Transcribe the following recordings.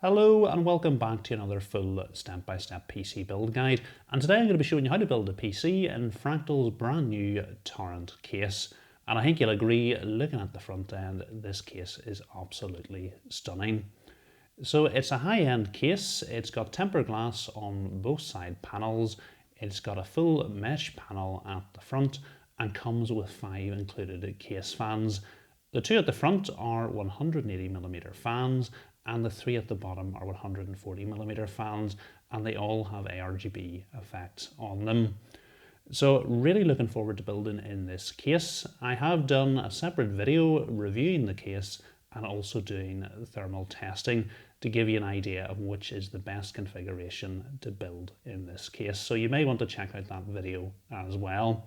Hello and welcome back to another full step-by-step PC build guide, and today I'm going to be showing you how to build a PC in Fractal's brand new Torrent case. And I think you'll agree, looking at the front end, this case is absolutely stunning. So it's a high-end case, it's got tempered glass on both side panels, it's got a full mesh panel at the front and comes with 5 included case fans. The 2 at the front are 180mm fans and the 3 at the bottom are 140mm fans, and they all have RGB effects on them. So really looking forward to building in this case. I have done a separate video reviewing the case and also doing thermal testing to give you an idea of which is the best configuration to build in this case. So you may want to check out that video as well.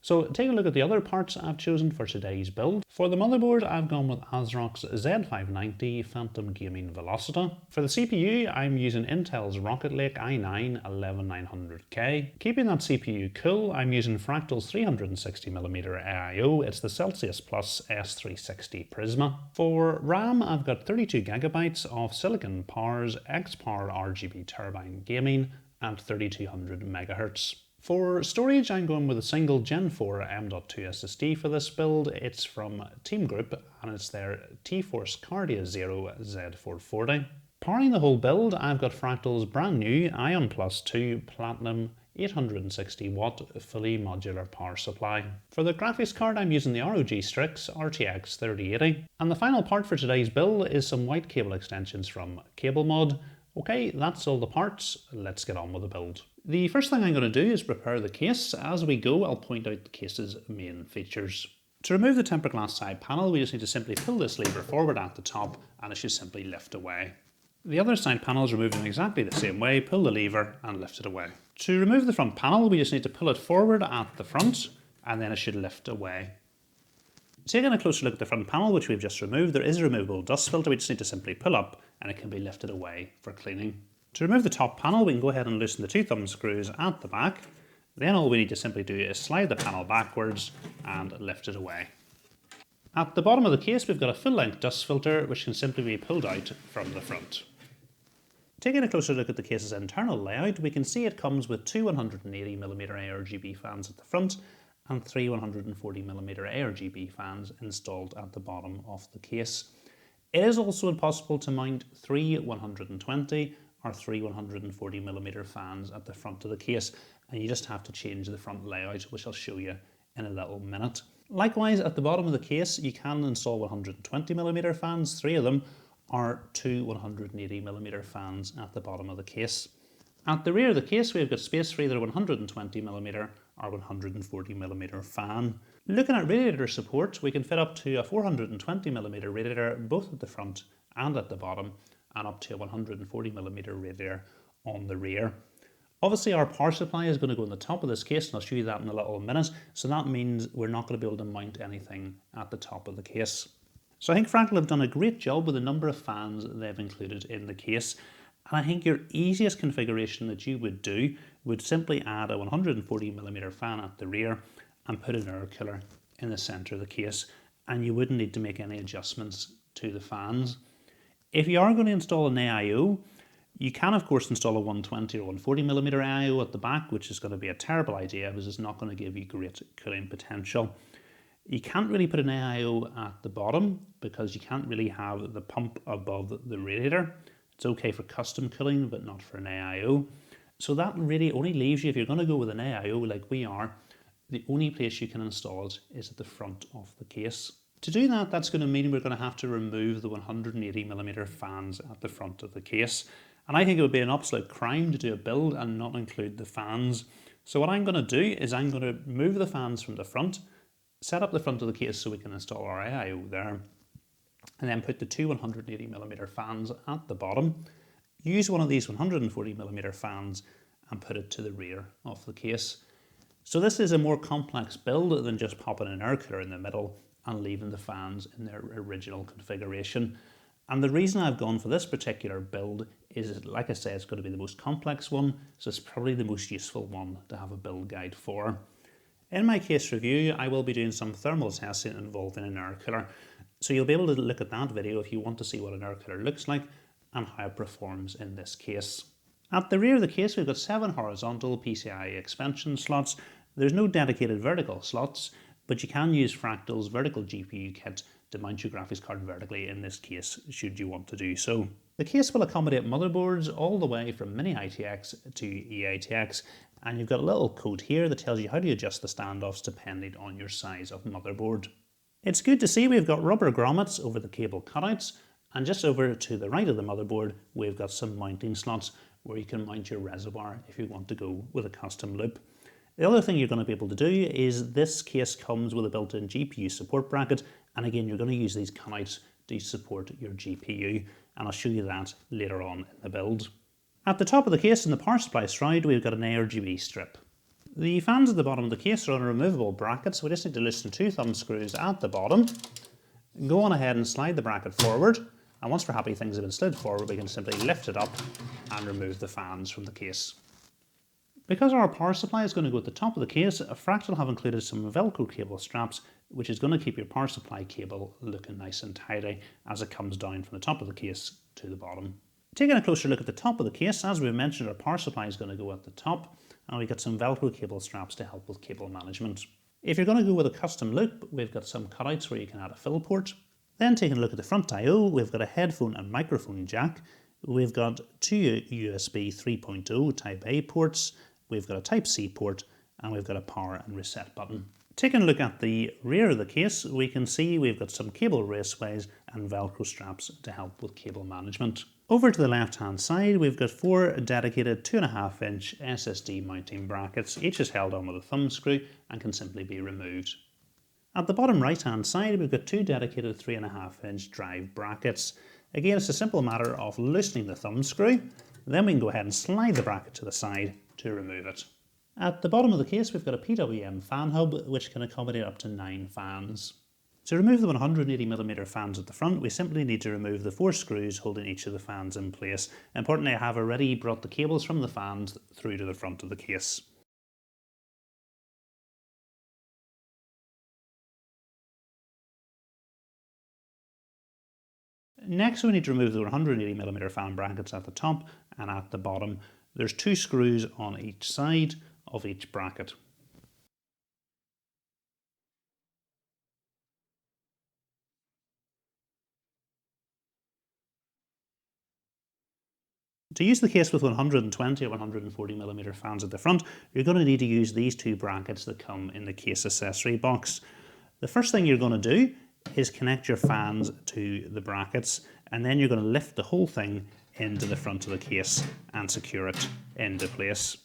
So take a look at the other parts I've chosen for today's build. For the motherboard, I've gone with ASRock's Z590 Phantom Gaming Velocita. For the CPU, I'm using Intel's Rocket Lake i9-11900K. Keeping that CPU cool, I'm using Fractal's 360mm AIO. It's the Celsius Plus S360 Prisma. For RAM, I've got 32GB of Silicon Power's X-Power RGB Turbine Gaming and 3200MHz. For storage, I'm going with a single Gen 4 M.2 SSD for this build. It's from Team Group and it's their T-Force Cardia Zero Z440. Powering the whole build, I've got Fractal's brand new Ion Plus 2 Platinum 860 watt fully modular power supply. For the graphics card, I'm using the ROG Strix RTX 3080. And the final part for today's build is some white cable extensions from CableMod. Okay, that's all the parts. Let's get on with the build. The first thing I'm going to do is prepare the case. As we go, I'll point out the case's main features. To remove the tempered glass side panel, we just need to simply pull this lever forward at the top and it should simply lift away. The other side panel is removed in exactly the same way. Pull the lever and lift it away. To remove the front panel, we just need to pull it forward at the front and then it should lift away. Taking a closer look at the front panel, which we've just removed, there is a removable dust filter. We just need to simply pull up and it can be lifted away for cleaning. To remove the top panel, we can go ahead and loosen the 2 thumb screws at the back. Then all we need to simply do is slide the panel backwards and lift it away. At the bottom of the case, we've got a full-length dust filter which can simply be pulled out from the front. Taking a closer look at the case's internal layout, we can see it comes with 2 180mm ARGB fans at the front and 3 140mm ARGB fans installed at the bottom of the case. It is also possible to mount 3 120 or 3 140mm fans at the front of the case, and you just have to change the front layout, which I'll show you in a little minute. Likewise, at the bottom of the case, you can install 120mm fans, 3 of them, or 2 180mm fans at the bottom of the case. At the rear of the case, we've got space for either 120mm or 140mm fan. Looking at radiator support, we can fit up to a 420mm radiator both at the front and at the bottom, and up to a 140mm radiator on the rear. Obviously our power supply is going to go on the top of this case, and I'll show you that in a little minute, so that means we're not going to be able to mount anything at the top of the case. So I think Fractal have done a great job with the number of fans they've included in the case. And I think your easiest configuration that you would do would simply add a 140mm fan at the rear and put an air cooler in the centre of the case, and you wouldn't need to make any adjustments to the fans. If you are going to install an AIO, you can of course install a 120 or 140mm AIO at the back, which is going to be a terrible idea because it's not going to give you great cooling potential. You can't really put an AIO at the bottom because you can't really have the pump above the radiator. It's okay for custom cooling, but not for an AIO. So that really only leaves you, if you're going to go with an AIO like we are, the only place you can install it is at the front of the case. To do that, that's going to mean we're going to have to remove the 180mm fans at the front of the case. And I think it would be an absolute crime to do a build and not include the fans. So what I'm going to do is I'm going to move the fans from the front, set up the front of the case so we can install our AIO there, and then put the 2 180mm fans at the bottom. Use one of these 140mm fans and put it to the rear of the case. So this is a more complex build than just popping an air cooler in the middle and leaving the fans in their original configuration. And the reason I've gone for this particular build is, like I say, it's going to be the most complex one, so it's probably the most useful one to have a build guide for. In my case review, I will be doing some thermal testing involving an air cooler. So you'll be able to look at that video if you want to see what an air cooler looks like, and how it performs in this case. At the rear of the case we've got 7 horizontal PCIe expansion slots. There's no dedicated vertical slots, but you can use Fractal's vertical GPU kit to mount your graphics card vertically in this case, should you want to do so. The case will accommodate motherboards all the way from Mini ITX to eITX, and you've got a little code here that tells you how to adjust the standoffs depending on your size of motherboard. It's good to see we've got rubber grommets over the cable cutouts, and just over to the right of the motherboard we've got some mounting slots where you can mount your reservoir if you want to go with a custom loop. The other thing you're going to be able to do is this case comes with a built-in GPU support bracket, and again you're going to use these cutouts to support your GPU, and I'll show you that later on in the build. At the top of the case in the power supply shroud we've got an RGB strip. The fans at the bottom of the case are on a removable bracket, so we just need to loosen 2 thumb screws at the bottom. Go on ahead and slide the bracket forward, and once we're happy things have been slid forward we can simply lift it up and remove the fans from the case. Because our power supply is going to go at the top of the case, Fractal have included some Velcro cable straps, which is going to keep your power supply cable looking nice and tidy as it comes down from the top of the case to the bottom. Taking a closer look at the top of the case, as we mentioned, our power supply is going to go at the top, and we've got some Velcro cable straps to help with cable management. If you're going to go with a custom loop, we've got some cutouts where you can add a fill port. Then taking a look at the front I/O, we've got a headphone and microphone jack. We've got 2 USB 3.0 Type A ports. We've got a Type C port, and we've got a power and reset button. Taking a look at the rear of the case, we can see we've got some cable raceways and Velcro straps to help with cable management. Over to the left hand side, we've got 4 dedicated 2.5-inch SSD mounting brackets. Each is held on with a thumb screw and can simply be removed. At the bottom right hand side, we've got 2 dedicated 3.5-inch drive brackets. Again, it's a simple matter of loosening the thumb screw, then we can go ahead and slide the bracket to the side to remove it. At the bottom of the case we've got a PWM fan hub which can accommodate up to 9 fans. To remove the 180mm fans at the front we simply need to remove the 4 screws holding each of the fans in place. Importantly, I have already brought the cables from the fans through to the front of the case. Next we need to remove the 180mm fan brackets at the top and at the bottom. There's 2 screws on each side of each bracket. To use the case with 120 or 140mm fans at the front, you're going to need to use these 2 brackets that come in the case accessory box. The first thing you're going to do is connect your fans to the brackets, and then you're going to lift the whole thing into the front of the case and secure it into place.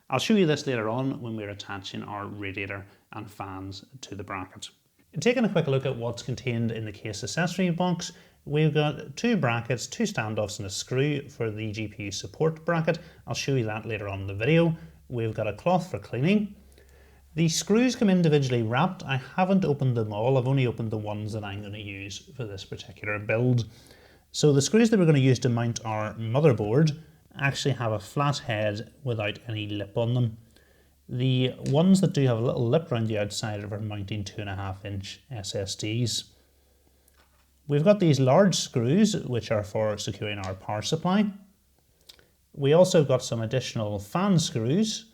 I'll show you this later on when we're attaching our radiator and fans to the bracket. Taking a quick look at what's contained in the case accessory box, we've got 2 brackets, 2 standoffs and a screw for the GPU support bracket. I'll show you that later on in the video. We've got a cloth for cleaning. The screws come individually wrapped. I haven't opened them all, I've only opened the ones that I'm going to use for this particular build. So the screws that we're going to use to mount our motherboard actually have a flat head without any lip on them. The ones that do have a little lip around the outside are for mounting 2.5-inch SSDs. We've got these large screws which are for securing our power supply. We also got some additional fan screws,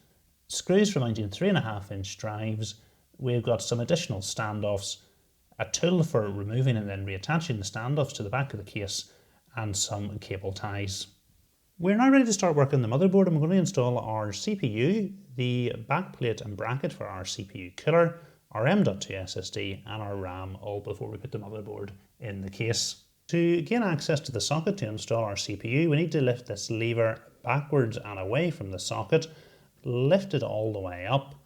screws for mounting 3.5-inch drives. We've got some additional standoffs, a tool for removing and then reattaching the standoffs to the back of the case, and some cable ties. We're now ready to start working the motherboard, and we're going to install our CPU, the backplate and bracket for our CPU cooler, our M.2 SSD and our RAM, all before we put the motherboard in the case. To gain access to the socket to install our CPU, we need to lift this lever backwards and away from the socket, lift it all the way up,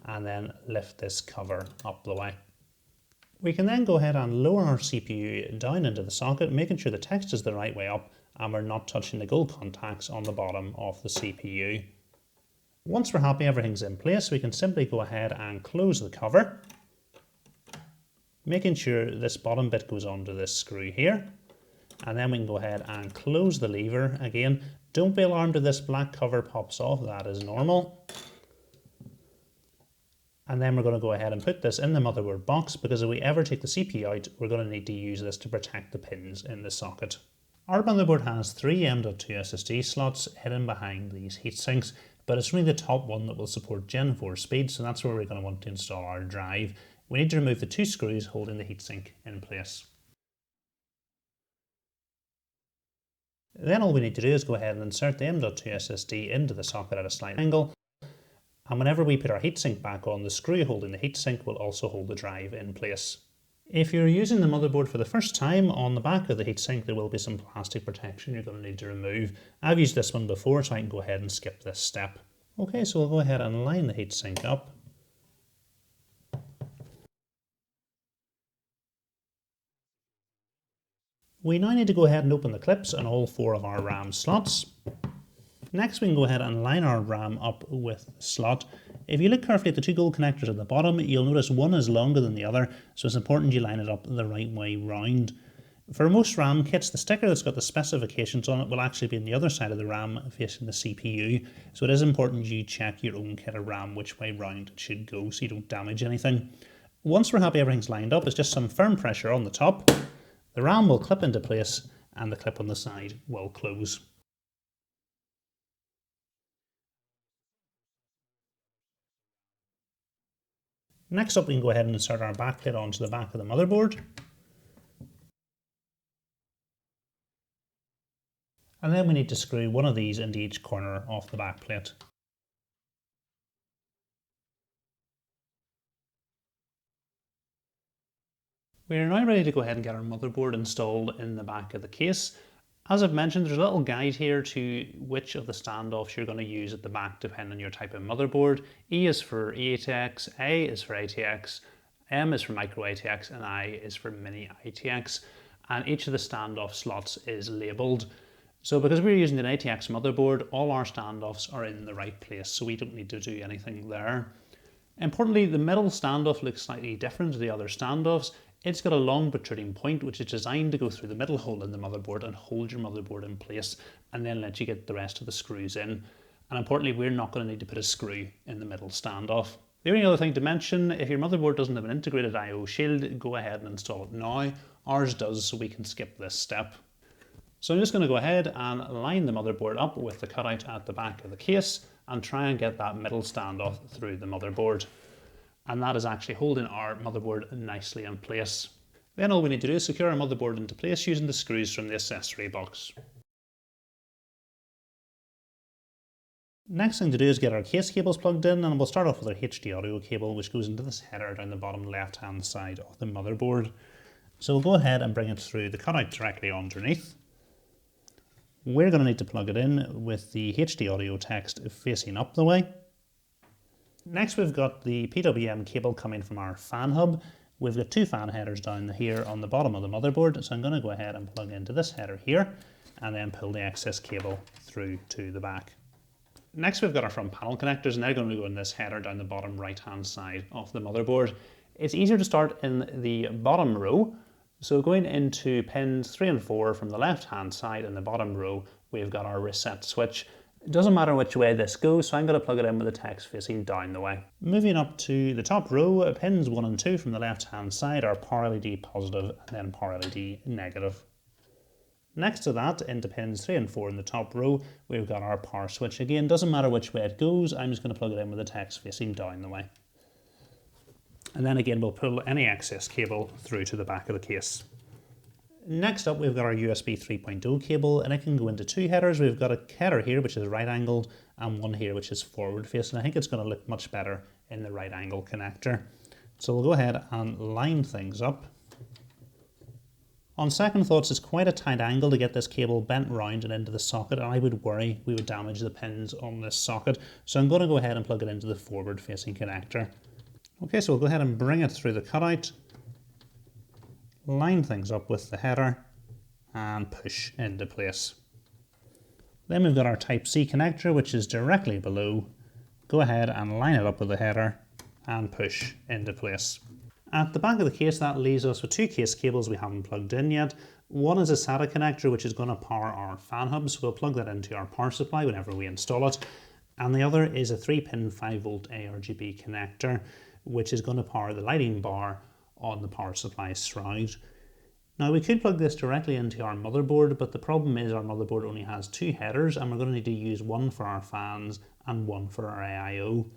and then lift this cover up the way. We can then go ahead and lower our CPU down into the socket, making sure the text is the right way up and we're not touching the gold contacts on the bottom of the CPU. Once we're happy everything's in place, we can simply go ahead and close the cover, making sure this bottom bit goes onto this screw here, and then we can go ahead and close the lever. Again, don't be alarmed if this black cover pops off, that is normal. And then we're going to go ahead and put this in the motherboard box, because if we ever take the CPU out, we're going to need to use this to protect the pins in the socket. Our motherboard has 3 M.2 SSD slots hidden behind these heatsinks, but it's only the top one that will support Gen 4 speed, so that's where we're going to want to install our drive. We need to remove the 2 screws holding the heatsink in place. Then all we need to do is go ahead and insert the M.2 SSD into the socket at a slight angle, and whenever we put our heatsink back on, the screw holding the heatsink will also hold the drive in place. If you're using the motherboard for the first time, on the back of the heatsink there will be some plastic protection you're going to need to remove. I've used this one before, so I can go ahead and skip this step. Okay, so we'll go ahead and line the heatsink up. We now need to go ahead and open the clips on all 4 of our RAM slots. Next we can go ahead and line our RAM up with the slot. If you look carefully at the 2 gold connectors at the bottom, you'll notice one is longer than the other, so it's important you line it up the right way round. For most RAM kits, the sticker that's got the specifications on it will actually be on the other side of the RAM facing the CPU, so it is important you check your own kit of RAM which way round it should go so you don't damage anything. Once we're happy everything's lined up, it's just some firm pressure on the top. The RAM will clip into place and the clip on the side will close. Next up we can go ahead and insert our backplate onto the back of the motherboard. And then we need to screw one of these into each corner of the backplate. We are now ready to go ahead and get our motherboard installed in the back of the case. As I've mentioned, there's a little guide here to which of the standoffs you're going to use at the back depending on your type of motherboard. E is for ATX, A is for ATX, M is for micro ATX, and I is for mini ATX. And each of the standoff slots is labelled. So because we're using an ATX motherboard, all our standoffs are in the right place, so we don't need to do anything there. Importantly, the middle standoff looks slightly different to the other standoffs. It's got a long protruding point which is designed to go through the middle hole in the motherboard and hold your motherboard in place and then let you get the rest of the screws in. And importantly, we're not going to need to put a screw in the middle standoff. The only other thing to mention, if your motherboard doesn't have an integrated I/O shield, go ahead and install it now. Ours does, so we can skip this step. So I'm just going to go ahead and line the motherboard up with the cutout at the back of the case and try and get that middle standoff through the motherboard. And that is actually holding our motherboard nicely in place. Then all we need to do is secure our motherboard into place using the screws from the accessory box. Next thing to do is get our case cables plugged in, and we'll start off with our HD audio cable which goes into this header down the bottom left hand side of the motherboard. So we'll go ahead and bring it through the cutout directly underneath. We're going to need to plug it in with the HD audio text facing up the way. Next we've got the PWM cable coming from our fan hub. We've got 2 fan headers down here on the bottom of the motherboard, so I'm going to go ahead and plug into this header here and then pull the excess cable through to the back. Next we've got our front panel connectors, and they're going to go in this header down the bottom right hand side of the motherboard. It's easier to start in the bottom row, so going into pins 3 and 4 from the left hand side in the bottom row we've got our reset switch. It doesn't matter which way this goes, so I'm going to plug it in with the text facing down the way. Moving up to the top row, pins 1 and 2 from the left hand side are power LED positive and then power LED negative. Next to that, into pins 3 and 4 in the top row, we've got our power switch. Again, doesn't matter which way it goes, I'm just going to plug it in with the text facing down the way. And then again, we'll pull any excess cable through to the back of the case. Next up we've got our USB 3.0 cable, and it can go into 2 headers. We've got a header here which is right angled and one here which is forward facing. I think it's going to look much better in the right angle connector. So we'll go ahead and line things up. On second thoughts, it's quite a tight angle to get this cable bent round and into the socket, and I would worry we would damage the pins on this socket. So I'm going to go ahead and plug it into the forward facing connector. Okay, so we'll go ahead and bring it through the cutout, line things up with the header and push into place. Then we've got our Type-C connector which is directly below. Go ahead and line it up with the header and push into place. At the back of the case that leaves us with 2 case cables we haven't plugged in yet. One is a SATA connector which is going to power our fan hub, so we'll plug that into our power supply whenever we install it. And the other is a 3-pin 5V ARGB connector which is going to power the lighting bar on the power supply shroud. Now we could plug this directly into our motherboard, but the problem is our motherboard only has two headers and we're going to need to use one for our fans and one for our AIO.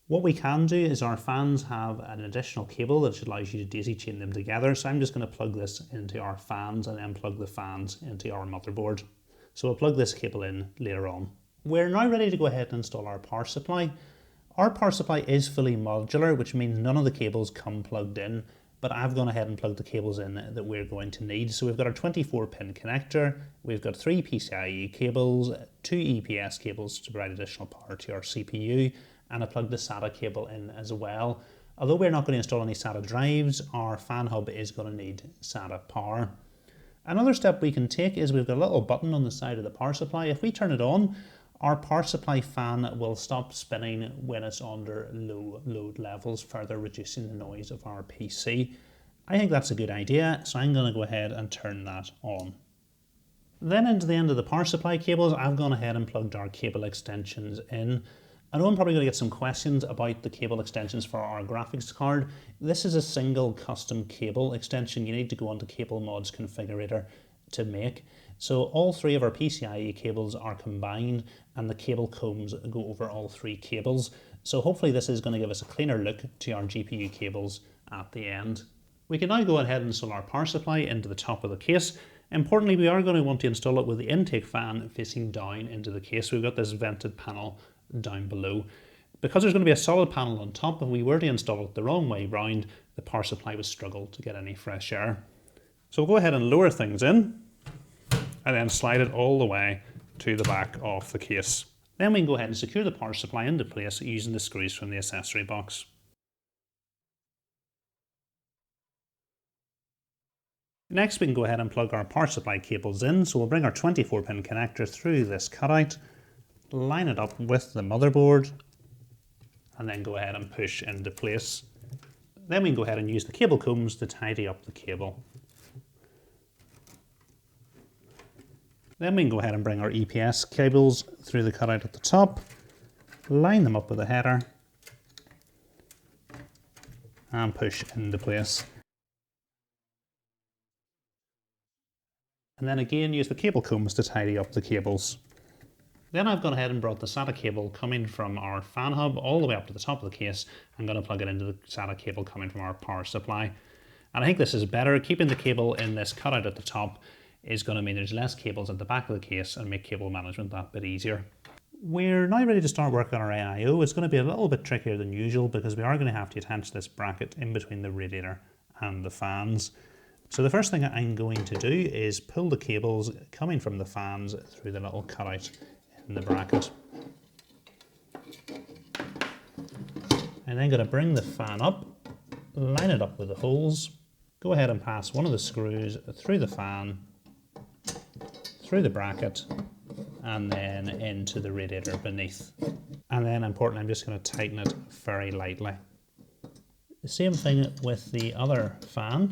What we can do is our fans have an additional cable that allows you to daisy chain them together, so I'm just going to plug this into our fans and then plug the fans into our motherboard. So we'll plug this cable in later on. We're now ready to go ahead and install our power supply. Our power supply is fully modular, which means none of the cables come plugged in, but I've gone ahead and plugged the cables in that we're going to need. So we've got our 24-pin connector, we've got 3 PCIe cables, 2 EPS cables to provide additional power to our CPU, and I plugged the SATA cable in as well. Although we're not going to install any SATA drives, our fan hub is going to need SATA power. Another step we can take is we've got a little button on the side of the power supply. If we turn it on, our power supply fan will stop spinning when it's under low load levels, further reducing the noise of our PC. I think that's a good idea, so I'm going to go ahead and turn that on. Then into the end of the power supply cables, I've gone ahead and plugged our cable extensions in. I know I'm probably going to get some questions about the cable extensions for our graphics card. This is a single custom cable extension you need to go onto Cable Mods Configurator to make. So all 3 of our PCIe cables are combined and the cable combs go over all 3 cables. So hopefully this is going to give us a cleaner look to our GPU cables at the end. We can now go ahead and install our power supply into the top of the case. Importantly, we are going to want to install it with the intake fan facing down into the case. We've got this vented panel down below. Because there's going to be a solid panel on top, if we were to install it the wrong way round, the power supply would struggle to get any fresh air. So we'll go ahead and lower things in and then slide it all the way to the back of the case. Then we can go ahead and secure the power supply into place using the screws from the accessory box. Next we can go ahead and plug our power supply cables in, so we'll bring our 24-pin connector through this cutout, line it up with the motherboard, and then go ahead and push into place. Then we can go ahead and use the cable combs to tidy up the cable. Then we can go ahead and bring our EPS cables through the cutout at the top, line them up with the header, and push into place. And then again use the cable combs to tidy up the cables. Then I've gone ahead and brought the SATA cable coming from our fan hub all the way up to the top of the case. I'm going to plug it into the SATA cable coming from our power supply. And I think this is better. Keeping the cable in this cutout at the top is going to mean there's less cables at the back of the case and make cable management that bit easier. We're now ready to start work on our AIO. It's going to be a little bit trickier than usual because we are going to have to attach this bracket in between the radiator and the fans. So the first thing I'm going to do is pull the cables coming from the fans through the little cutout in the bracket. I'm then going to bring the fan up, line it up with the holes, go ahead and pass one of the screws through the fan, through the bracket, and then into the radiator beneath. And then important, I'm just going to tighten it very lightly. The same thing with the other fan.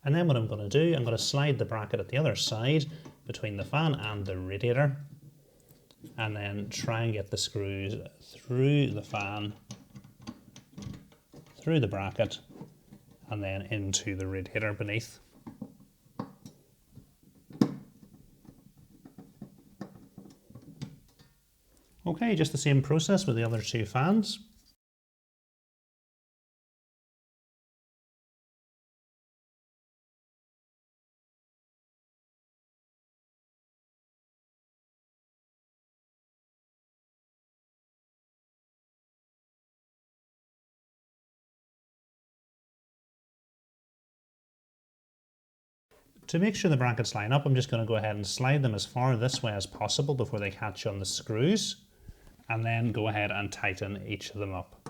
And then what I'm going to do, I'm going to slide the bracket at the other side between the fan and the radiator, and then try and get the screws through the fan, through the bracket, and then into the radiator beneath. Okay, just the same process with the other 2 fans. To make sure the brackets line up, I'm just going to go ahead and slide them as far this way as possible before they catch on the screws, and then go ahead and tighten each of them up.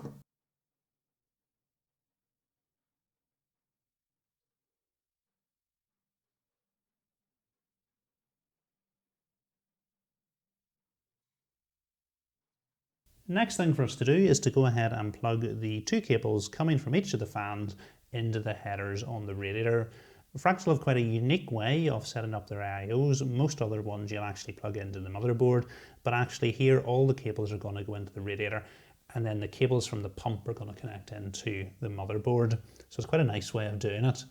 Next thing for us to do is to go ahead and plug the 2 cables coming from each of the fans into the headers on the radiator. Fractal have quite a unique way of setting up their AIOs. Most other ones you'll actually plug into the motherboard, but actually here all the cables are going to go into the radiator. and then the cables from the pump are going to connect into the motherboard. So it's quite a nice way of doing it.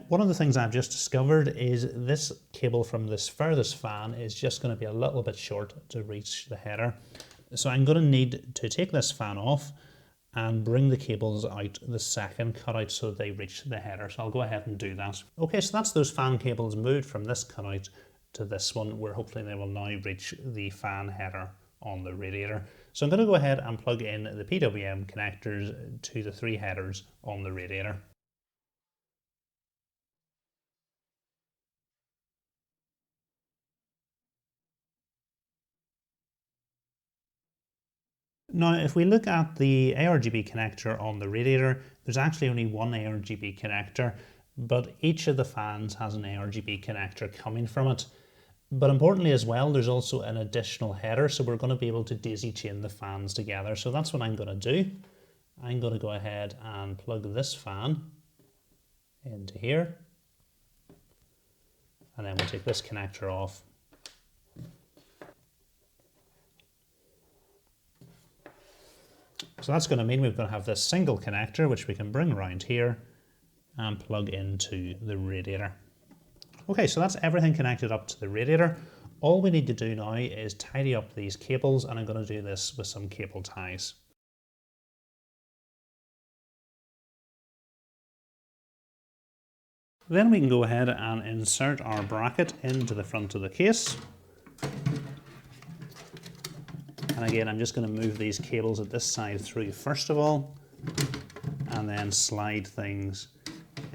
One of the things I've just discovered is this cable from this furthest fan is just going to be a little bit short to reach the header. So I'm going to need to take this fan off and bring the cables out the second cutout so they reach the header. So I'll go ahead and do that. Okay, so that's those fan cables moved from this cutout to this one, where hopefully they will now reach the fan header on the radiator. So I'm going to go ahead and plug in the PWM connectors to the 3 headers on the radiator. Now, if we look at the ARGB connector on the radiator, there's actually only one ARGB connector, but each of the fans has an ARGB connector coming from it. But importantly as well, there's also an additional header, so we're going to be able to daisy chain the fans together. So that's what I'm going to do. I'm going to go ahead and plug this fan into here, and then we'll take this connector off. So that's going to mean we're going to have this single connector which we can bring around here and plug into the radiator. Okay, so that's everything connected up to the radiator. All we need to do now is tidy up these cables, and I'm going to do this with some cable ties. Then we can go ahead and insert our bracket into the front of the case. And again, I'm just going to move these cables at this side through first of all, and then slide things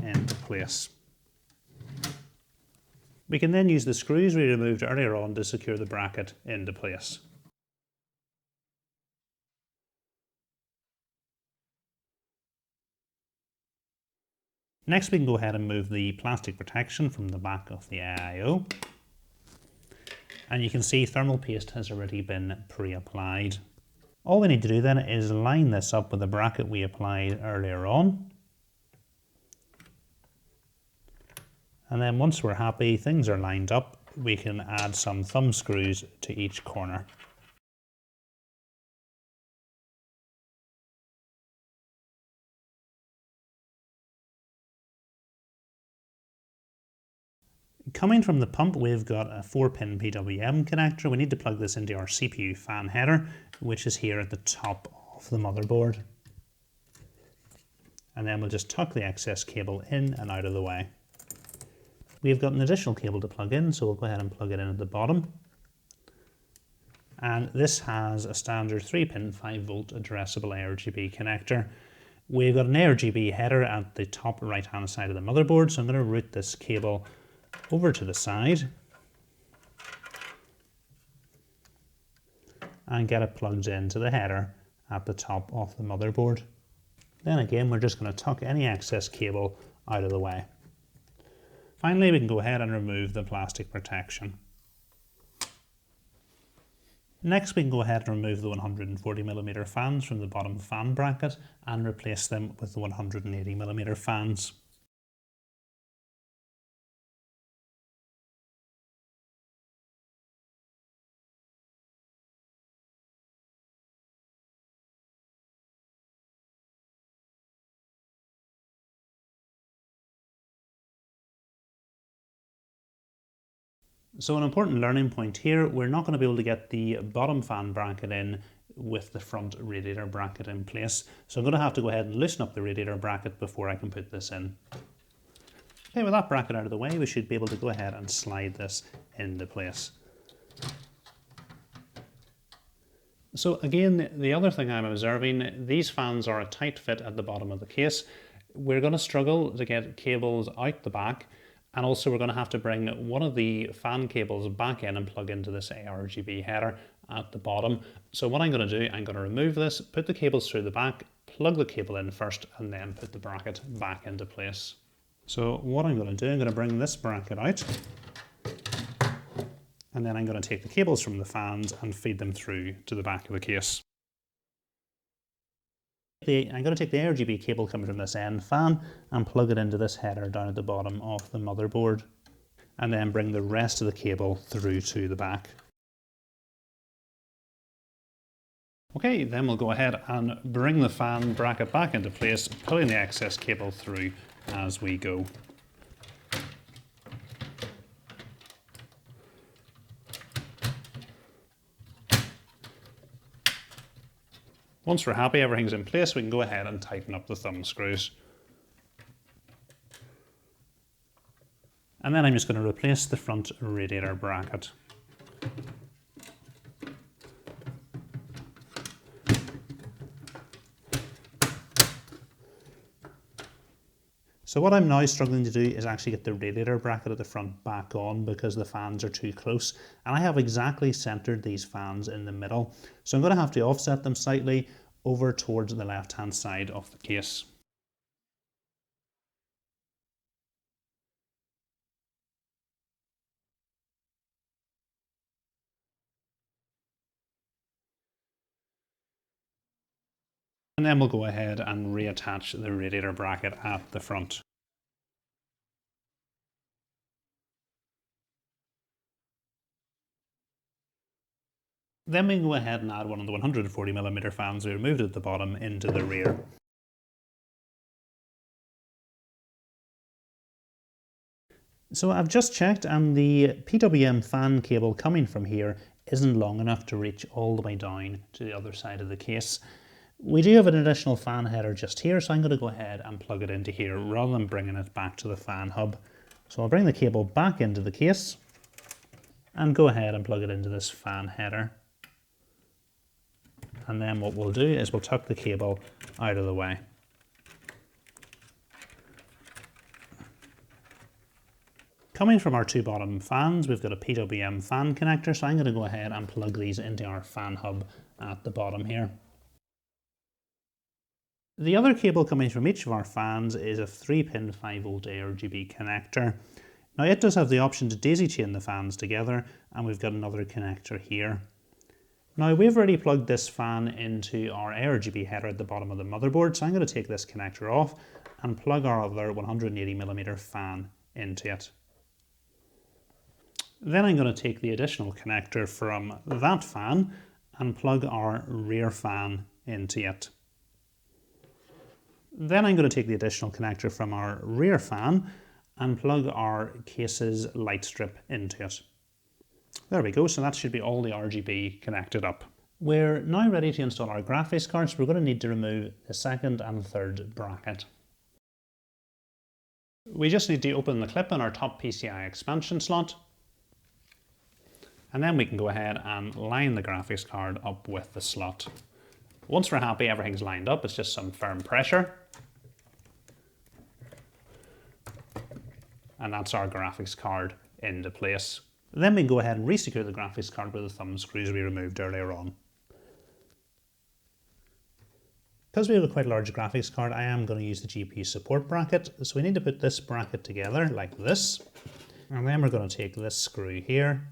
into place. We can then use the screws we removed earlier on to secure the bracket into place. Next, we can go ahead and move the plastic protection from the back of the AIO. And you can see thermal paste has already been pre-applied. All we need to do then is line this up with the bracket we applied earlier on. And then once we're happy, things are lined up, we can add some thumb screws to each corner. Coming from the pump, we've got a 4-pin PWM connector. We need to plug this into our CPU fan header, which is here at the top of the motherboard. And then we'll just tuck the excess cable in and out of the way. We've got an additional cable to plug in, so we'll go ahead and plug it in at the bottom. And this has a standard 3-pin 5-volt addressable ARGB connector. We've got an ARGB header at the top right-hand side of the motherboard, so I'm going to route this cable over to the side and get it plugged into the header at the top of the motherboard. Then again, we're just going to tuck any excess cable out of the way. Finally, we can go ahead and remove the plastic protection. Next, we can go ahead and remove the 140mm fans from the bottom fan bracket and replace them with the 180mm fans. So an important learning point here, we're not going to be able to get the bottom fan bracket in with the front radiator bracket in place. So I'm going to have to go ahead and loosen up the radiator bracket before I can put this in. Okay, with that bracket out of the way, we should be able to go ahead and slide this into place. So again, the other thing I'm observing, these fans are a tight fit at the bottom of the case. We're going to struggle to get cables out the back. And also we're going to have to bring one of the fan cables back in and plug into this ARGB header at the bottom. So what I'm going to do, I'm going to remove this, put the cables through the back, plug the cable in first, and then put the bracket back into place. So what I'm going to do, I'm going to bring this bracket out, and then I'm going to take the cables from the fans and feed them through to the back of the case. I'm going to take the RGB cable coming from this end fan and plug it into this header down at the bottom of the motherboard, and then bring the rest of the cable through to the back. Okay, then we'll go ahead and bring the fan bracket back into place, pulling the excess cable through as we go. Once we're happy everything's in place, we can go ahead and tighten up the thumb screws. And then I'm just going to replace the front radiator bracket. So what I'm now struggling to do is actually get the radiator bracket at the front back on because the fans are too close. And I have exactly centered these fans in the middle. So I'm going to have to offset them slightly over towards the left-hand side of the case. And then we'll go ahead and reattach the radiator bracket at the front. Then we can go ahead and add one of the 140mm fans we removed at the bottom into the rear. So I've just checked and the PWM fan cable coming from here isn't long enough to reach all the way down to the other side of the case. We do have an additional fan header just here, so I'm going to go ahead and plug it into here rather than bringing it back to the fan hub. So I'll bring the cable back into the case and go ahead and plug it into this fan header. And then what we'll do is we'll tuck the cable out of the way. Coming from our two bottom fans, we've got a PWM fan connector, so I'm going to go ahead and plug these into our fan hub at the bottom here. The other cable coming from each of our fans is a 3-pin 5V ARGB connector. Now it does have the option to daisy chain the fans together, and we've got another connector here. Now we've already plugged this fan into our ARGB header at the bottom of the motherboard, so I'm going to take this connector off and plug our other 180mm fan into it. Then I'm going to take the additional connector from that fan and plug our rear fan into it. Then I'm going to take the additional connector from our rear fan and plug our case's light strip into it. There we go, so that should be all the RGB connected up. We're now ready to install our graphics card, so we're going to need to remove the second and third bracket. We just need to open the clip on our top PCI expansion slot, and then we can go ahead and line the graphics card up with the slot. Once we're happy everything's lined up, it's just some firm pressure. And that's our graphics card into place. Then we can go ahead and resecure the graphics card with the thumb screws we removed earlier on. Because we have a quite large graphics card, I am going to use the GPU support bracket. So we need to put this bracket together like this. And then we're going to take this screw here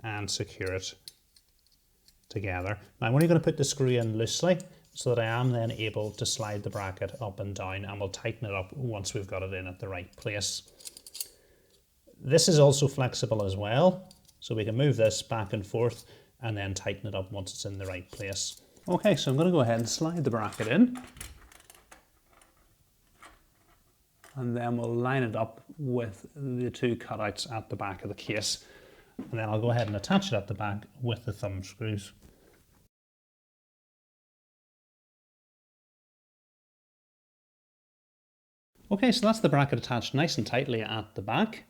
and secure it together. Now I'm only going to put the screw in loosely so that I am then able to slide the bracket up and down, and we'll tighten it up once we've got it in at the right place. This is also flexible as well, so we can move this back and forth and then tighten it up once it's in the right place. Okay, so I'm going to go ahead and slide the bracket in, and then we'll line it up with the two cutouts at the back of the case, and then I'll go ahead and attach it at the back with the thumb screws. Okay, so that's the bracket attached nice and tightly at the back.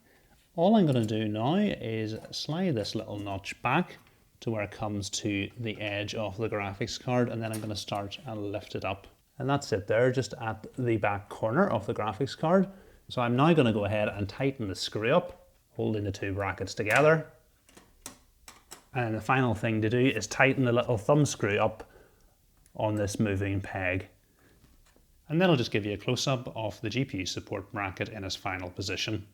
All I'm going to do now is slide this little notch back to where it comes to the edge of the graphics card, and then I'm going to start and lift it up. And that's it there, just at the back corner of the graphics card. So I'm now going to go ahead and tighten the screw up, holding the two brackets together. And the final thing to do is tighten the little thumb screw up on this moving peg. And then I'll just give you a close-up of the GPU support bracket in its final position.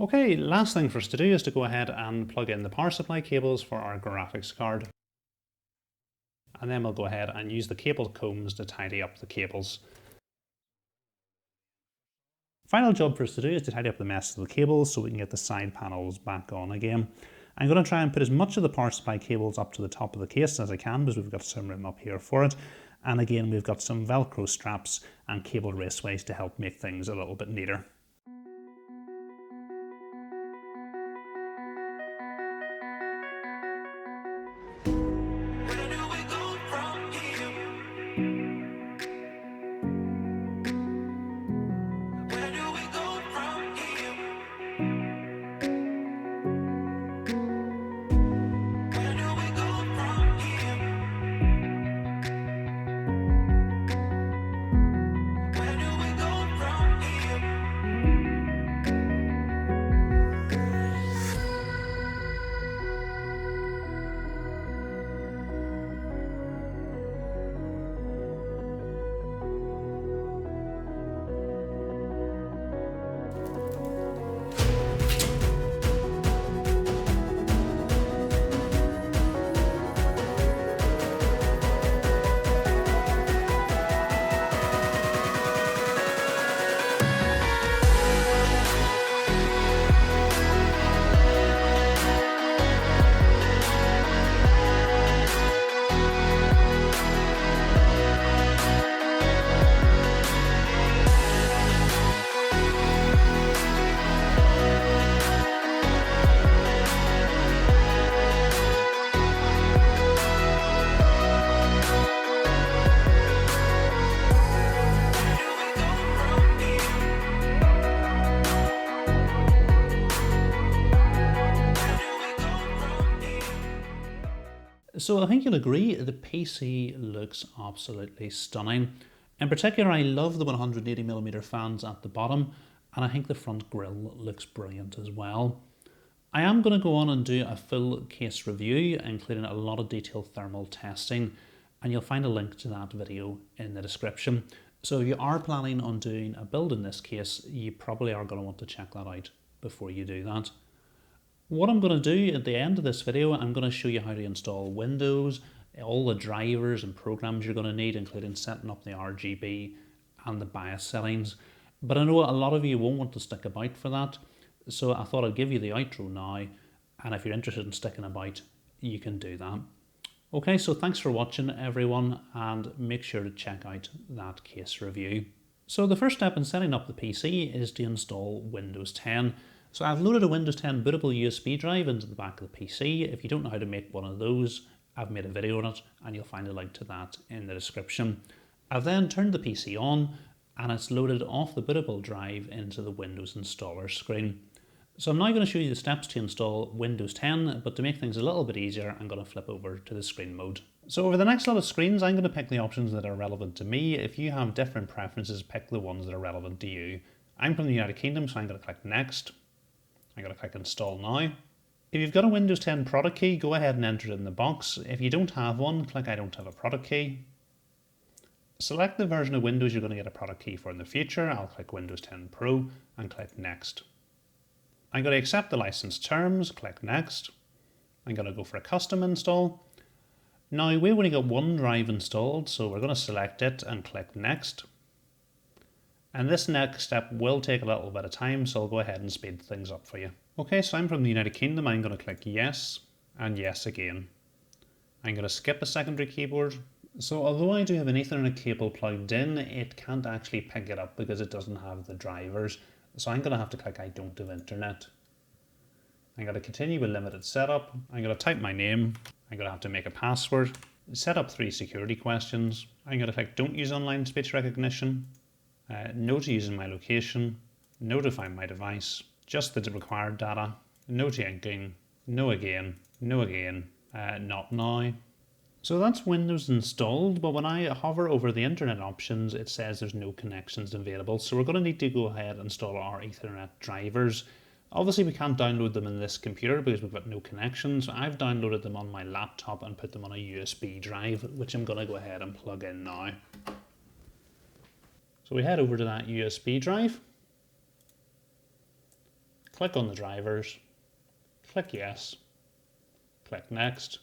Okay, last thing for us to do is to go ahead and plug in the power supply cables for our graphics card. And then we'll go ahead and use the cable combs to tidy up the cables. Final job for us to do is to tidy up the mess of the cables so we can get the side panels back on again. I'm going to try and put as much of the power supply cables up to the top of the case as I can, because we've got some room up here for it. And again, we've got some Velcro straps and cable raceways to help make things a little bit neater. So I think you'll agree the PC looks absolutely stunning. In particular, I love the 180mm fans at the bottom, and I think the front grille looks brilliant as well. I am going to go on and do a full case review, including a lot of detailed thermal testing, and you'll find a link to that video in the description. So if you are planning on doing a build in this case, you probably are going to want to check that out before you do that. What I'm going to do at the end of this video, I'm going to show you how to install Windows, all the drivers and programs you're going to need, including setting up the RGB and the BIOS settings. But I know a lot of you won't want to stick about for that, so I thought I'd give you the outro now, and if you're interested in sticking about, you can do that. Okay, so thanks for watching everyone, and make sure to check out that case review. So the first step in setting up the PC is to install Windows 10. So I've loaded a Windows 10 bootable USB drive into the back of the PC. If you don't know how to make one of those, I've made a video on it, and you'll find a link to that in the description. I've then turned the PC on, and it's loaded off the bootable drive into the Windows installer screen. So I'm now going to show you the steps to install Windows 10, but to make things a little bit easier, I'm going to flip over to the screen mode. So over the next lot of screens, I'm going to pick the options that are relevant to me. If you have different preferences, pick the ones that are relevant to you. I'm from the United Kingdom, so I'm going to click Next. I'm going to click Install Now. If you've got a Windows 10 product key, go ahead and enter it in the box. If you don't have one, click I don't have a product key. Select the version of Windows you're going to get a product key for in the future. I'll click Windows 10 Pro and click Next. I'm going to accept the license terms, click Next. I'm going to go for a custom install. Now we've only got one drive installed, so we're going to select it and click Next. And this next step will take a little bit of time, so I'll go ahead and speed things up for you. Okay, so I'm from the United Kingdom. I'm going to click Yes and Yes again. I'm going to skip a secondary keyboard. So although I do have an Ethernet cable plugged in, it can't actually pick it up because it doesn't have the drivers. So I'm going to have to click I don't have internet. I'm going to continue with limited setup. I'm going to type my name. I'm going to have to make a password. Set up 3 security questions. I'm going to click don't use online speech recognition. No to using my location. No to find my device. Just the required data. No to inking. No again. No again. Not now. So that's Windows installed, but when I hover over the internet options, it says there's no connections available. So we're going to need to go ahead and install our Ethernet drivers. Obviously we can't download them in this computer because we've got no connections. I've downloaded them on my laptop and put them on a USB drive, which I'm going to go ahead and plug in now. So we head over to that USB drive. Click on the drivers. Click Yes. Click Next.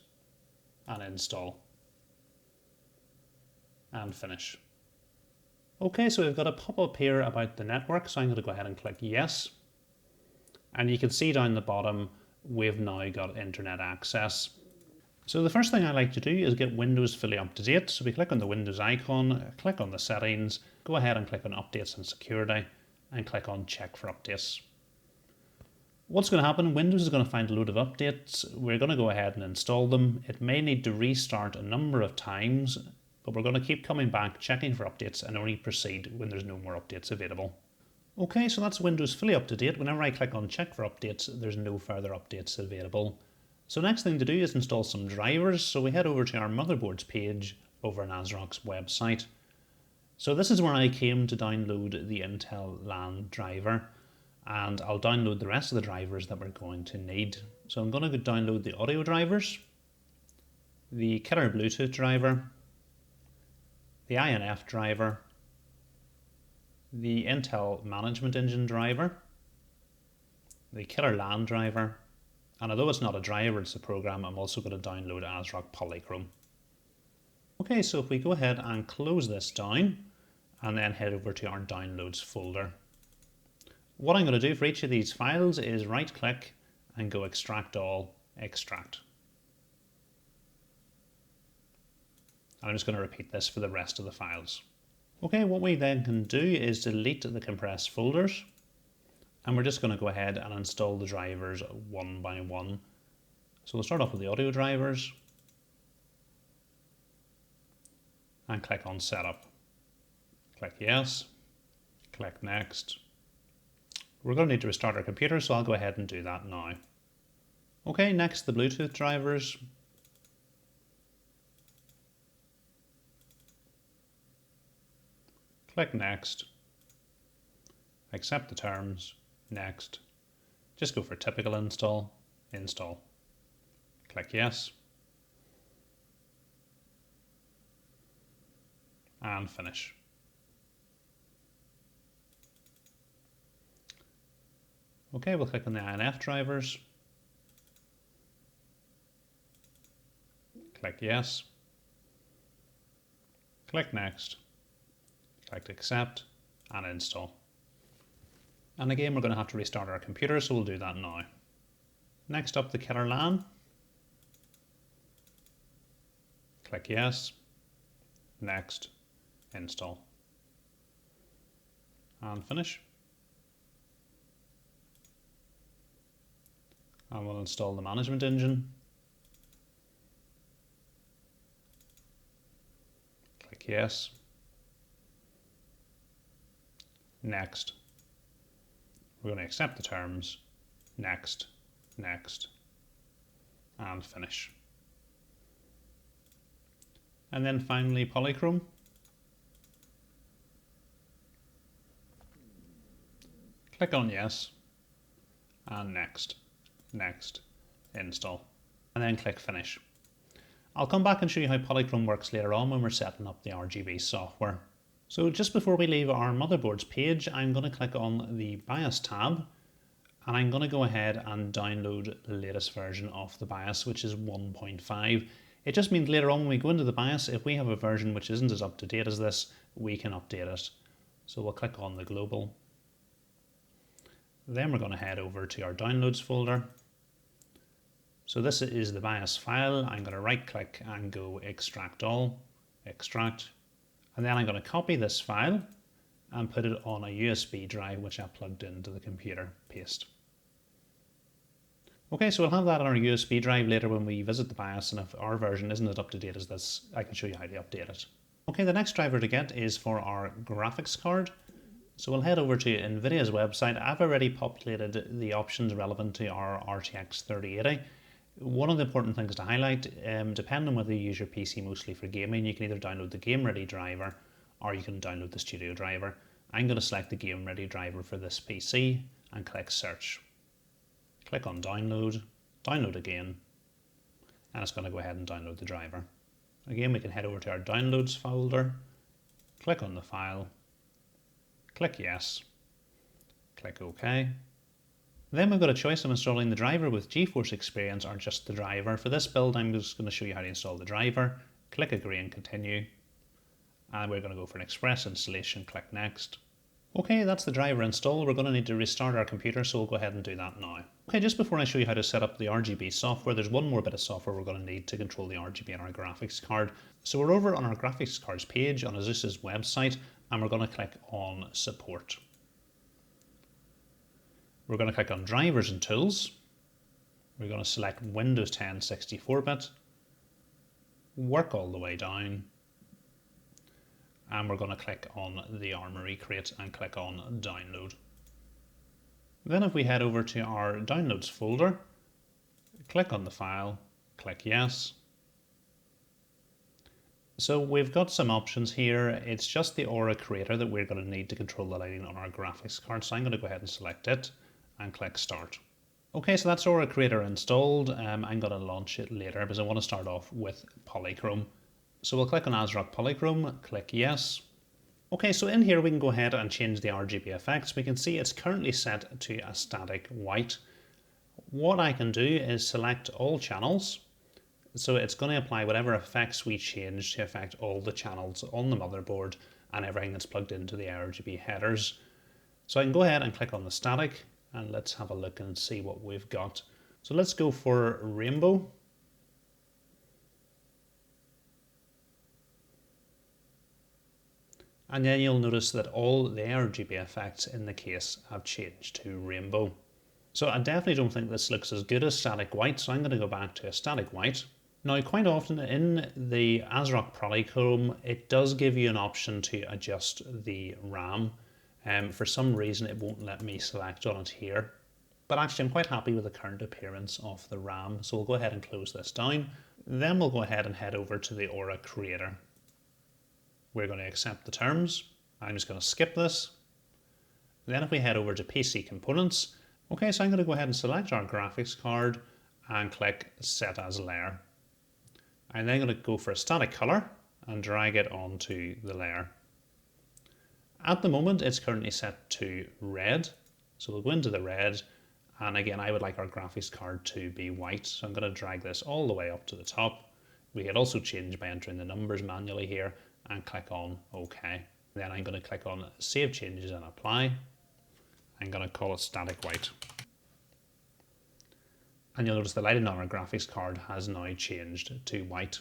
And install. And finish. Okay, so we've got a pop-up here about the network, so I'm going to go ahead and click Yes. And you can see down the bottom we've now got internet access. So the first thing I like to do is get Windows fully up to date. So we click on the Windows icon, click on the settings, go ahead and click on updates and security, and click on check for updates. What's going to happen, Windows is going to find a load of updates. We're going to go ahead and install them. It may need to restart a number of times, but we're going to keep coming back, checking for updates, and only proceed when there's no more updates available. Okay, so that's Windows fully up to date. Whenever I click on check for updates, there's no further updates available. So next thing to do is install some drivers. So we head over to our motherboards page over on ASRock's website. So this is where I came to download the Intel LAN driver, and I'll download the rest of the drivers that we're going to need. So I'm going to go download the audio drivers, the killer Bluetooth driver, the INF driver, the Intel Management Engine driver, the killer LAN driver, and although it's not a driver, it's a program, I'm also going to download ASRock Polychrome. Okay, so if we go ahead and close this down and then head over to our downloads folder. What I'm going to do for each of these files is right click and go extract all, extract. And I'm just going to repeat this for the rest of the files. Okay, what we then can do is delete the compressed folders, and we're just going to go ahead and install the drivers one by one. So we'll start off with the audio drivers and click on setup. Click yes, click next. We're going to need to restart our computer, so I'll go ahead and do that now. Okay, next the Bluetooth drivers. Click next. Accept the terms, next. Just go for typical install, install. Click yes. And finish. Okay, we'll click on the INF drivers. Click yes. Click next. Click accept and install. And again, we're going to have to restart our computer, so we'll do that now. Next up, the killer LAN. Click yes. Next. Install. And finish. And we'll install the management engine. Click yes. Next. We're going to accept the terms. Next, next, and finish. And then finally Polychrome. Click on yes, and next, next, install, and then click finish. I'll come back and show you how Polychrome works later on when we're setting up the RGB software. So just before we leave our motherboards page, I'm going to click on the BIOS tab, and I'm going to go ahead and download the latest version of the BIOS, which is 1.5. It just means later on when we go into the BIOS, if we have a version which isn't as up to date as this, we can update it. So we'll click on the global. Then we're going to head over to our downloads folder. So this is the BIOS file. I'm going to right click and go extract all, extract. And then I'm going to copy this file and put it on a USB drive which I plugged into the computer, paste. Okay, so we'll have that on our USB drive later when we visit the BIOS, and if our version isn't as up to date as this, I can show you how to update it. Okay, the next driver to get is for our graphics card. So we'll head over to NVIDIA's website. I've already populated the options relevant to our RTX 3080. One of the important things to highlight, depending on whether you use your PC mostly for gaming, you can either download the Game Ready driver or you can download the Studio driver. I'm going to select the Game Ready driver for this PC and click Search. Click on Download, Download again, and it's going to go ahead and download the driver. Again, we can head over to our Downloads folder, click on the file, click Yes, click OK. Then we've got a choice of installing the driver with GeForce Experience or just the driver. For this build, I'm just going to show you how to install the driver. Click Agree and Continue. And we're going to go for an Express installation. Click Next. Okay, that's the driver installed. We're going to need to restart our computer, so we'll go ahead and do that now. Okay, just before I show you how to set up the RGB software, there's one more bit of software we're going to need to control the RGB on our graphics card. So we're over on our graphics cards page on ASUS's website, and we're going to click on Support. We're going to click on Drivers and Tools. We're going to select Windows 10 64-bit, work all the way down, and we're going to click on the Armoury crate and click on Download. Then if we head over to our Downloads folder, click on the file, click Yes. So we've got some options here. It's just the Aura Creator that we're going to need to control the lighting on our graphics card. So I'm going to go ahead and select it and click Start. Okay, so that's Aura Creator installed. I'm going to launch it later because I want to start off with Polychrome. So we'll click on ASRock Polychrome, click Yes. Okay, so in here we can go ahead and change the RGB effects. We can see it's currently set to a static white. What I can do is select all channels. So it's going to apply whatever effects we change to affect all the channels on the motherboard and everything that's plugged into the RGB headers. So I can go ahead and click on the static and let's have a look and see what we've got. So let's go for rainbow. And then you'll notice that all the RGB effects in the case have changed to rainbow. So I definitely don't think this looks as good as static white, so I'm going to go back to a static white. Now quite often in the ASRock Polychrome, it does give you an option to adjust the RAM. For some reason it won't let me select on it here. But actually I'm quite happy with the current appearance of the RAM, so we'll go ahead and close this down. Then we'll go ahead and head over to the Aura Creator. We're going to accept the terms. I'm just going to skip this. Then if we head over to PC Components, okay, so I'm going to go ahead and select our graphics card and click Set as Layer. I'm then going to go for a static color and drag it onto the layer. At the moment it's currently set to red, so we'll go into the red, and again I would like our graphics card to be white, so I'm going to drag this all the way up to the top. We can also change by entering the numbers manually here and click on OK. Then I'm going to click on Save Changes and Apply. I'm going to call it static white. And you'll notice the lighting on our graphics card has now changed to white.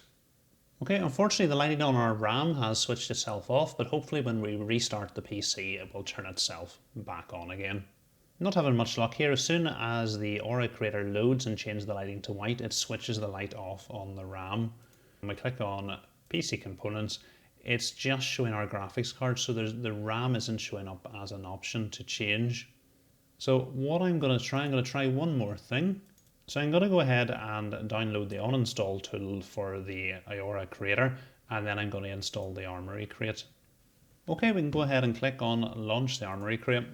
Okay, unfortunately the lighting on our RAM has switched itself off, but hopefully when we restart the PC it will turn itself back on again. Not having much luck here. As soon as the Aura Creator loads and changes the lighting to white, it switches the light off on the RAM. When we click on PC Components, it's just showing our graphics card, so the RAM isn't showing up as an option to change. So what I'm going to try one more thing. So I'm going to go ahead and download the uninstall tool for the Aura Creator, and then I'm going to install the Armoury crate. Okay, we can go ahead and click on Launch the Armoury crate.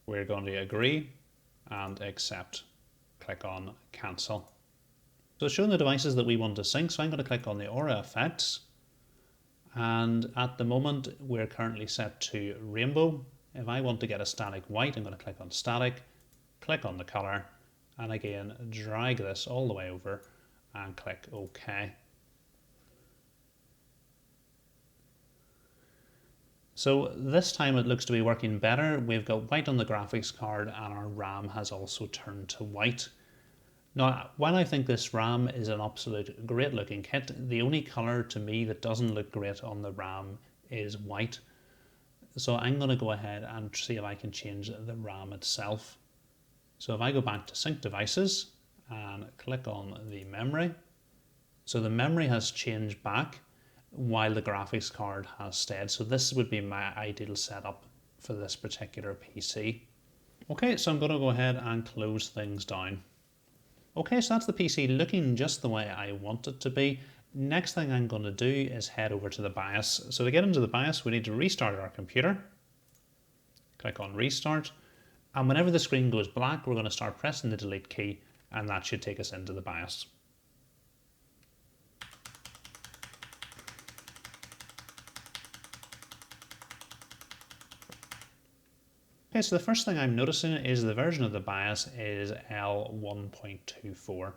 We're going to agree and accept. Click on Cancel. So it's showing the devices that we want to sync, so I'm going to click on the Aura effects. And at the moment we're currently set to rainbow. If I want to get a static white, I'm going to click on static, click on the color, and again drag this all the way over and click OK. So this time it looks to be working better. We've got white on the graphics card and our RAM has also turned to white. Now, while I think this RAM is an absolute great looking kit, the only colour to me that doesn't look great on the RAM is white. So I'm going to go ahead and see if I can change the RAM itself. So if I go back to Sync Devices and click on the memory, so the memory has changed back while the graphics card has stayed. So this would be my ideal setup for this particular PC. Okay, so I'm going to go ahead and close things down. Okay, so that's the PC looking just the way I want it to be. Next thing I'm going to do is head over to the BIOS. So to get into the BIOS, we need to restart our computer. Click on Restart. And whenever the screen goes black, we're going to start pressing the delete key, and that should take us into the BIOS. Okay, so the first thing I'm noticing is the version of the BIOS is L1.24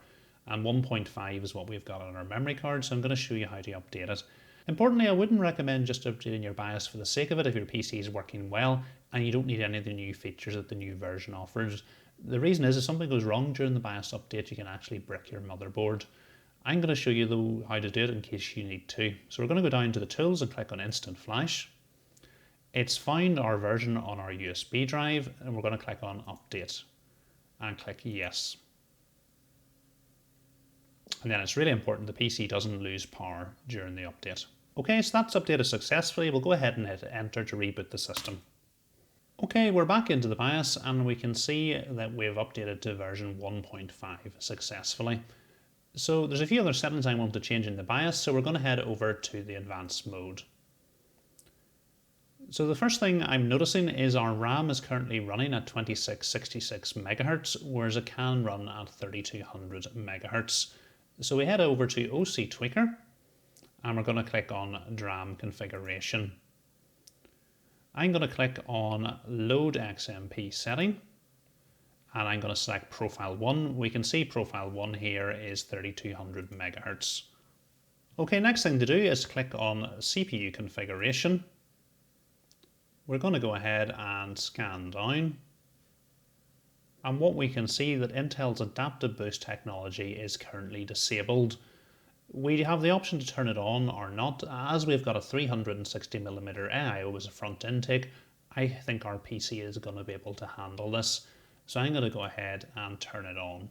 and 1.5 is what we've got on our memory card, so I'm going to show you how to update it. Importantly, I wouldn't recommend just updating your BIOS for the sake of it if your PC is working well and you don't need any of the new features that the new version offers. The reason is if something goes wrong during the BIOS update, you can actually brick your motherboard. I'm going to show you though how to do it in case you need to. So we're going to go down to the tools and click on Instant Flash. It's found our version on our USB drive and we're going to click on Update and click Yes. And then it's really important the PC doesn't lose power during the update. Okay, so that's updated successfully. We'll go ahead and hit Enter to reboot the system. Okay, we're back into the BIOS and we can see that we've updated to version 1.5 successfully. So there's a few other settings I want to change in the BIOS, so we're going to head over to the advanced mode. So the first thing I'm noticing is our RAM is currently running at 2666 MHz, whereas it can run at 3200 MHz. So we head over to OC Tweaker and we're going to click on DRAM configuration. I'm going to click on Load XMP setting and I'm going to select Profile 1. We can see Profile 1 here is 3200 MHz. Okay, next thing to do is click on CPU configuration. We're going to go ahead and scan down. And what we can see that Intel's Adaptive Boost technology is currently disabled. We have the option to turn it on or not. As we've got a 360mm AIO as a front intake, I think our PC is going to be able to handle this. So I'm going to go ahead and turn it on.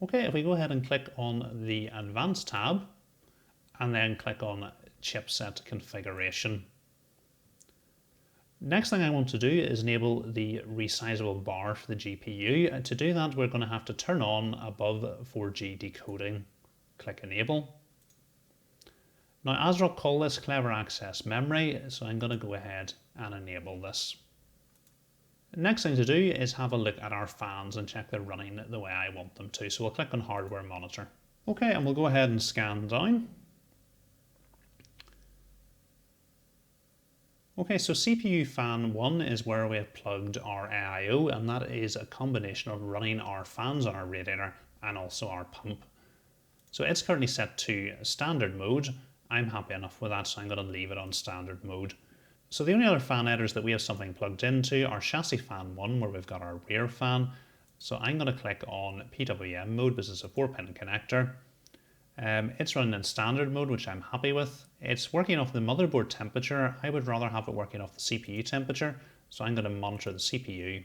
Okay, if we go ahead and click on the Advanced tab and then click on Chipset Configuration. Next thing I want to do is enable the resizable bar for the GPU. To do that, we're going to have to turn on above 4G decoding. Click Enable. Now, ASRock call this Clever Access Memory, so I'm going to go ahead and enable this. Next thing to do is have a look at our fans and check they're running the way I want them to. So we'll click on Hardware Monitor. Okay, and we'll go ahead and scan down. Okay, so CPU fan 1 is where we have plugged our AIO, and that is a combination of running our fans on our radiator and also our pump. So it's currently set to standard mode. I'm happy enough with that, so I'm going to leave it on standard mode. So the only other fan headers that we have something plugged into are chassis fan 1, where we've got our rear fan. So I'm going to click on PWM mode. This is a 4-pin connector. It's running in standard mode, which I'm happy with. It's working off the motherboard temperature. I would rather have it working off the CPU temperature. So I'm going to monitor the CPU.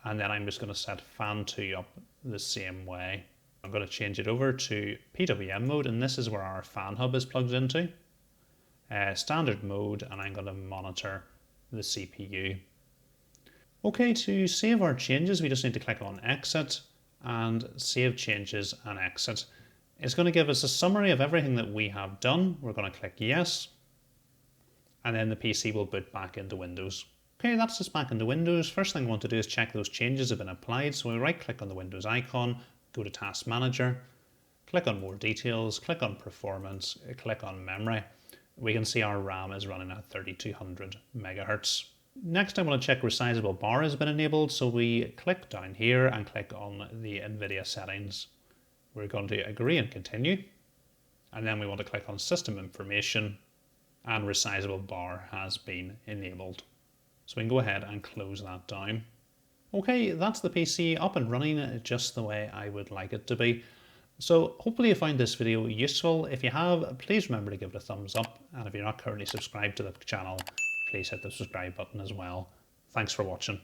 And then I'm just going to set fan 2 up the same way. I'm going to change it over to PWM mode, and this is where our fan hub is plugged into. Standard mode, and I'm going to monitor the CPU. Okay, to save our changes, we just need to click on Exit and Save Changes and Exit. It's going to give us a summary of everything that we have done. We're going to click Yes, and then the PC will boot back into Windows. Okay, that's just back into Windows. First thing I want to do is check those changes have been applied. So we right click on the Windows icon, go to Task Manager, click on More Details, click on Performance, click on Memory. We can see our RAM is running at 3200 MHz. Next, I want to check Resizable bar has been enabled. So we click down here and click on the NVIDIA settings. We're going to agree and continue. And then we want to click on System Information, and Resizable bar has been enabled. So we can go ahead and close that down. Okay, that's the PC up and running just the way I would like it to be. So hopefully you found this video useful. If you have, please remember to give it a thumbs up. And if you're not currently subscribed to the channel, please hit the subscribe button as well. Thanks for watching.